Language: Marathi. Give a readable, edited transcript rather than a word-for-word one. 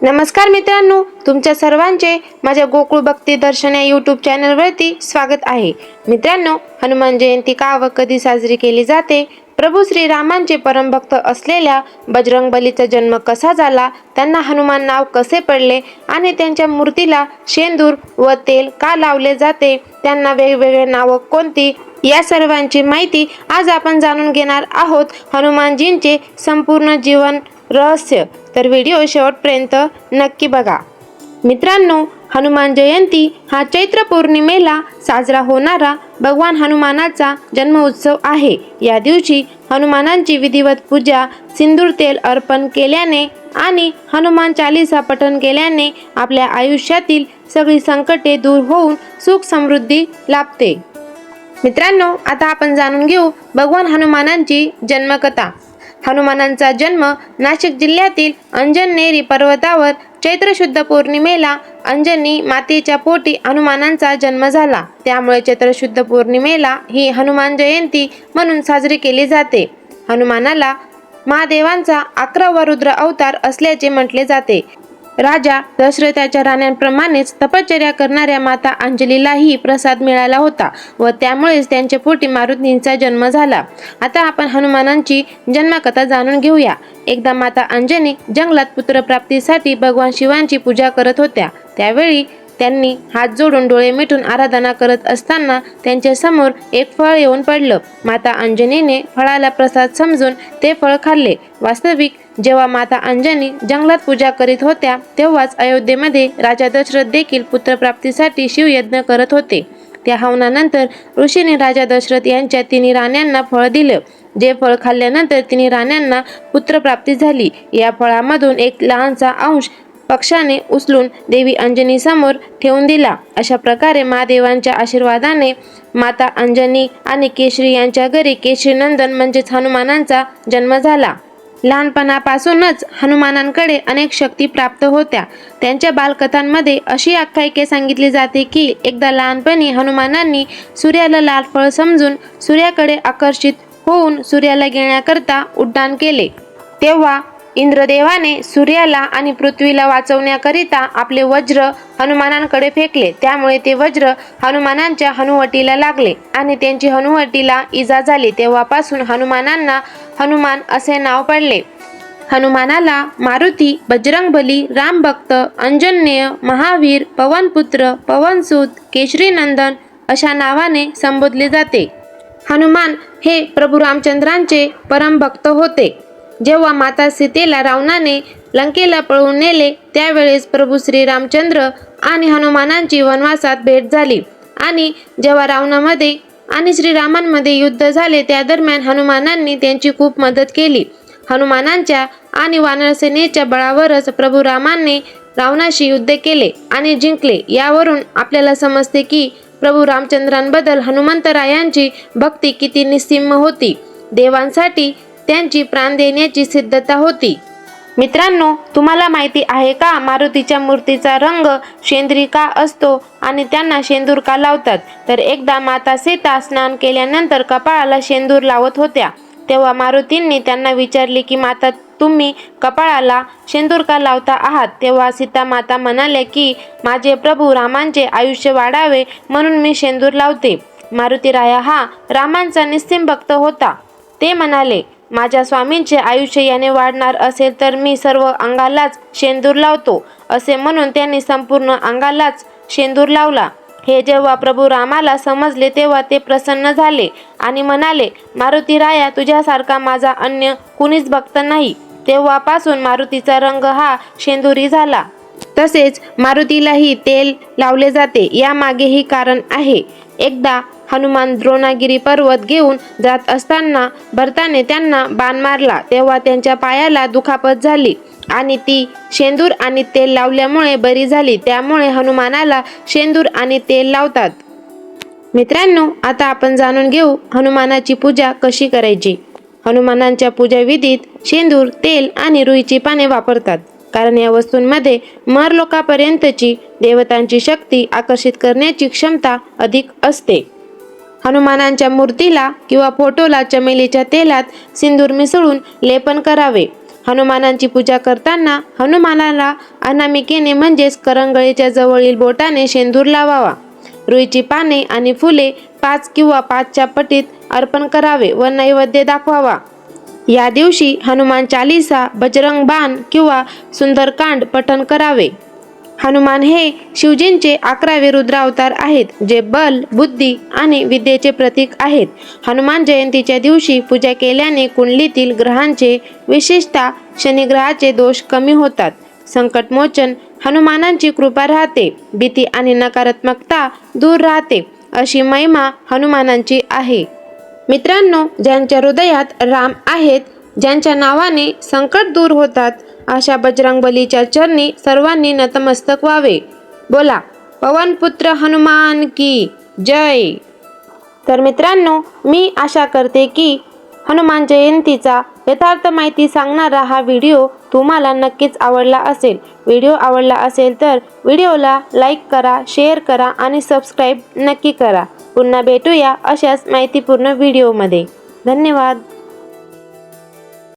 नमस्कार मित्रांनो, तुमच्या सर्वांचे माझ्या गोकुळ भक्ती दर्शन या यूट्यूब चॅनलवरती स्वागत आहे। मित्रांनो, हनुमान जयंती का व कधी साजरी केली जाते, प्रभू श्रीरामांचे परमभक्त असलेल्या बजरंगबलीचा जन्म कसा झाला, त्यांना हनुमान नाव कसे पडले आणि त्यांच्या मूर्तीला शेंदूर व तेल का लावले जाते, त्यांना वेगवेगळे नाव कोणती, या सर्वांची माहिती आज आपण जाणून घेणार आहोत। हनुमानजींचे संपूर्ण जीवन रहस्य तर व्हिडिओ शेवटपर्यंत नक्की बघा। मित्रांनो, हनुमान जयंती हा चैत्र पौर्णिमेला साजरा होणारा भगवान हनुमानाचा जन्म उत्सव आहे। या दिवशी हनुमानांची विधिवत पूजा, सिंदूर तेल अर्पण केल्याने आणि हनुमान चालीसा पठण केल्याने आपल्या आयुष्यातील सगळी संकटे दूर होऊन सुख समृद्धी लाभते। मित्रांनो, आता आपण जाणून घेऊ भगवान हनुमानांची जन्मकथा। हनुमानांचा जन्म नाशिक जिल्ह्यातील अंजनेरी पर्वतावर चैत्र शुद्ध पौर्णिमेला अंजनी मातेच्या पोटी हनुमानांचा जन्म झाला। त्यामुळे चैत्र शुद्ध पौर्णिमेला ही हनुमान जयंती म्हणून साजरी केली जाते। हनुमानाला महादेवांचा 11वा रुद्र अवतार असल्याचे म्हटले जाते। राजा दशरथाच्या राण्यांप्रमाणेच तपश्चर्या करणाऱ्या माता अंजलीलाही प्रसाद मिळाला होता व त्यामुळेच त्यांच्या पोटी मारुतींचा जन्म झाला। आता आपण हनुमानांची जन्मकथा जाणून घेऊया। एकदा माता अंजनी जंगलात पुत्रप्राप्तीसाठी भगवान शिवांची पूजा करत होत्या। त्यावेळी त्यांनी हात जोडून डोळे मिटून आराधना करत असताना त्यांच्या समोर एक फळ येऊन पडलं। माता अंजनीने फळाला प्रसाद समजून ते फळ खाल्ले। वास्तविक जेव्हा माता अंजनी जंगलात पूजा करीत होत्या तेव्हाच अयोध्येमध्ये राजा दशरथ देखील पुत्रप्राप्तीसाठी शिवयज्ञ करत होते। त्या हवनानंतर ऋषीने राजा दशरथ यांच्या 3 राण्यांना फळ दिलं, जे फळ खाल्ल्यानंतर 3 राण्यांना पुत्रप्राप्ती झाली। या फळामधून एक लहानसा अंश पक्षाने उचलून देवी अंजनी समोर ठेवून दिला। अशा प्रकारे महादेवांच्या आशीर्वादाने माता अंजनी आणि केशरी यांच्या घरी केशरीनंदन म्हणजेच हनुमानांचा जन्म झाला। लहानपणापासूनच हनुमानांकडे अनेक शक्ती प्राप्त होत्या। त्यांच्या बालकथांमध्ये अशी आख्यायिके सांगितली जाते की एकदा लहानपणी हनुमानांनी सूर्याला लाल फळ समजून सूर्याकडे आकर्षित होऊन सूर्याला गिळण्याकरता उड्डाण केले। तेव्हा इंद्रदेवाने सूर्याला आणि पृथ्वीला वाचवण्याकरिता आपले वज्र हनुमानांकडे फेकले। त्यामुळे ते वज्र हनुमानांच्या हनुवटीला लागले आणि त्यांची हनुवटीला इजा झाली। तेव्हापासून हनुमानांना हनुमान असे नाव पडले। हनुमानाला मारुती, बजरंगबली, रामभक्त, अंजनेय, महावीर, पवनपुत्र, पवनसूत, केशरीनंदन अशा नावाने संबोधले जाते। हनुमान हे प्रभू रामचंद्रांचे परमभक्त होते। जेव्हा माता सीतेला रावणाने लंकेला पळवून नेले त्यावेळेस प्रभू श्री रामचंद्र आणि हनुमानांची वनवासात भेट झाली आणि जेव्हा रावणामध्ये आणि श्रीरामांमध्ये युद्ध झाले त्या दरम्यान हनुमानांनी त्यांची खूप मदत केली। हनुमानांच्या आणि वानरसेनेच्या बळावरच प्रभू रामांनी रावणाशी युद्ध केले आणि जिंकले। यावरून आपल्याला समजते की प्रभू रामचंद्रांबद्दल हनुमंतरायांची भक्ती किती निस्सीम होती। देवांसाठी त्यांची प्राण देण्याची सिद्धता होती। मित्रांनो, तुम्हाला माहिती आहे का मारुतीच्या मूर्तीचा रंग शेंद्री का असतो आणि त्यांना शेंदूर का लावतात? तर एकदा माता सीता स्नान केल्यानंतर कपाळाला शेंदूर लावत होत्या। तेव्हा मारुतींनी त्यांना विचारले की माता, तुम्ही कपाळाला शेंदूर का लावता आहात? तेव्हा सीता माता म्हणाल्या की माझे प्रभू रामांचे आयुष्य वाढावे म्हणून मी शेंदूर लावते। मारुती राया हा रामांचा निस्सीम भक्त होता। ते म्हणाले, माझ्या स्वामींचे आयुष्य याने वाढणार असेल तर मी सर्व अंगालाच शेंदूर लावतो। असे म्हणून त्यांनी संपूर्ण अंगालाच शेंदूर लावला। हे जेव्हा प्रभू रामाला समजले तेव्हा ते प्रसन्न झाले आणि म्हणाले, मारुती राया, तुझ्यासारखा माझा अन्य कुणीच भक्त नाही। तेव्हापासून मारुतीचा रंग हा शेंदुरी झाला। तसेच मारुतीलाही तेल लावले जाते। यामागेही कारण आहे। एकदा हनुमान द्रोणागिरी पर्वत घेऊन जात असताना भरताने त्यांना बाण मारला। तेव्हा त्यांच्या पायाला दुखापत झाली आणि ती शेंदूर आणि तेल लावल्यामुळे बरी झाली। त्यामुळे हनुमानाला शेंदूर आणि तेल लावतात। मित्रांनो, आता आपण जाणून घेऊ हनुमानाची पूजा कशी करायची। हनुमानांच्या पूजाविधीत शेंदूर, तेल आणि रुईची पाने वापरतात, कारण या वस्तूंमध्ये मरलोकापर्यंतची देवतांची शक्ती आकर्षित करण्याची क्षमता अधिक असते। हनुमानांच्या मूर्तीला किंवा फोटोला चमेलीच्या तेलात सिंदूर मिसळून लेपन करावे। हनुमानांची पूजा करताना हनुमानाला अनामिकेने म्हणजेच करंगळीच्या जवळील बोटाने शेंदूर लावावा. रुईची पाने आणि फुले 5 किंवा 5च्या पटीत अर्पण करावे व नैवेद्य दाखवावा. या दिवशी हनुमान चालीसा, बजरंग बाण किंवा सुंदरकांड पठण करावे. हनुमान हे शिवजींचे 11वे रुद्रावतार आहेत, जे बल, बुद्धी आणि विद्येचे प्रतीक आहेत. हनुमान जयंतीच्या दिवशी पूजा केल्याने कुंडलीतील ग्रहांचे, विशेषतः शनिग्रहाचे दोष कमी होतात. संकटमोचन, हनुमानांची कृपा राहते, भीती आणि नकारात्मकता दूर राहते, अशी महिमा हनुमानांची आहे. मित्रांनो, ज्यांच्या हृदयात राम आहेत, ज्यांच्या नावाने संकट दूर होतात, अशा बजरंगबलीच्या चरणी सर्वांनी नतमस्तक व्हावे. बोला पवनपुत्र हनुमान की जय. तर मित्रांनो, मी आशा करते की हनुमान जयंतीचा यथार्थ माहिती सांगणारा हा व्हिडिओ तुम्हाला नक्कीच आवडला असेल. व्हिडिओ आवडला असेल तर व्हिडिओला लाईक करा, शेअर करा आणि सबस्क्राईब नक्की करा. पुन्हा भेटूया अशाच माहितीपूर्ण व्हिडिओमध्ये. धन्यवाद.